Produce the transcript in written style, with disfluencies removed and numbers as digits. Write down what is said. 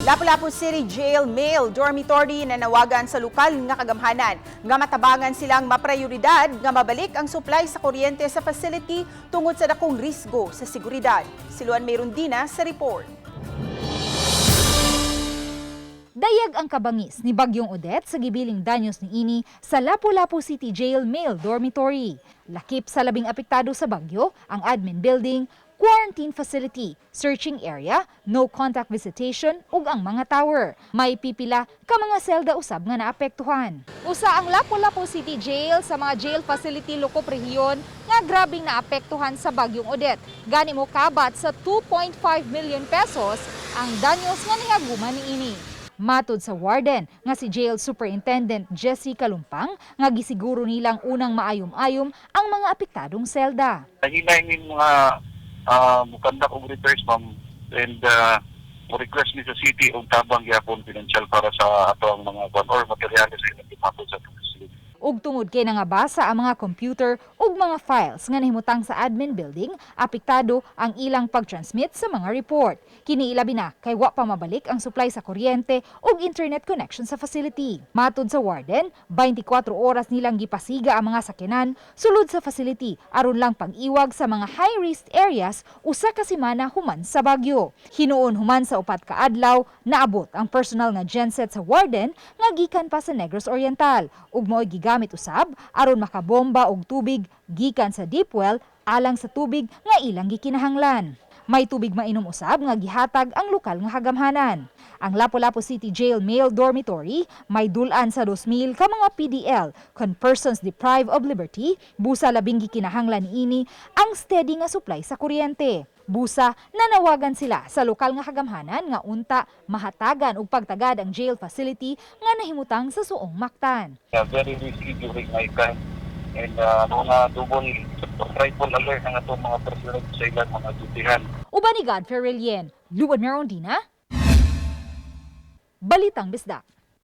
Lapu-Lapu City Jail Male Dormitory na nawagan sa lokal nga kagamhanan nga matabangan silang maprioridad nga mabalik ang supply sa kuryente sa facility tungod sa dakong risgo sa seguridad. Si Luan Mayrondina sa report. Dayag ang kabangis ni Bagyong Odette sa gibiling danyos ni ini sa Lapu-Lapu City Jail Male Dormitory. Lakip sa labing apektado sa bagyo ang admin building, quarantine facility, searching area, no contact visitation ug ang mga tower. May pipila ka mga selda usab nga naapektuhan. Usa ang Lapu-Lapu City Jail sa mga jail facility Locop Rehiyon nga grabing naapektuhan sa Bagyong Odette. Gani mo kabat sa 2.5 million pesos ang danyos nga nihaguman ni ini. Matod sa warden nga si Jail Superintendent Jessie Kalumpang nga gisiguro nilang unang maayom-ayom ang mga apektadong selda. Hinahin mga mukandak og repairs, ma'am, and request ni sa city og tabang gyapon financial para sa ato ang mga or materials sa ilang sa facility. Ug tungod kay nangabasa ang mga computer ug mga files nga nahimutang sa admin building, apektado ang ilang pag-transmit sa mga report. Kini ilabi na kay wa pa mabalik ang supply sa kuryente ug internet connection sa facility. Matod sa warden, 24 oras nilang gipasiga ang mga sakyanan sulod sa facility aron lang pag-iwag sa mga high-risk areas usa ka semana human sa bagyo. Hinuon human sa upat ka adlaw, naabot ang personal nga genset sa warden nga gikan pa sa Negros Oriental ug mo'y gamit usab aron makabomba og tubig gikan sa deep well alang sa tubig nga ilang gikinahanglan. May tubig mainom usab nga gihatag ang lokal nga kagamhanan. Ang Lapu-Lapu City Jail Male Dormitory may dulan sa 2,000 ka mga PDL kon persons deprived of liberty, busa labing gikinahanglan niini ang steady nga supply sa kuryente. Busa nanawagan sila sa lokal nga kagamhanan nga unta mahatagan og pagtagad ang jail facility nga nahimutang sa suong Mactan. Very risky during night time and mga double triple alert ang atong mga personnel sa ilang mga dutihan. Uban ni Godfrey Relien, Luan Mayrondina, Balitang Bisdak.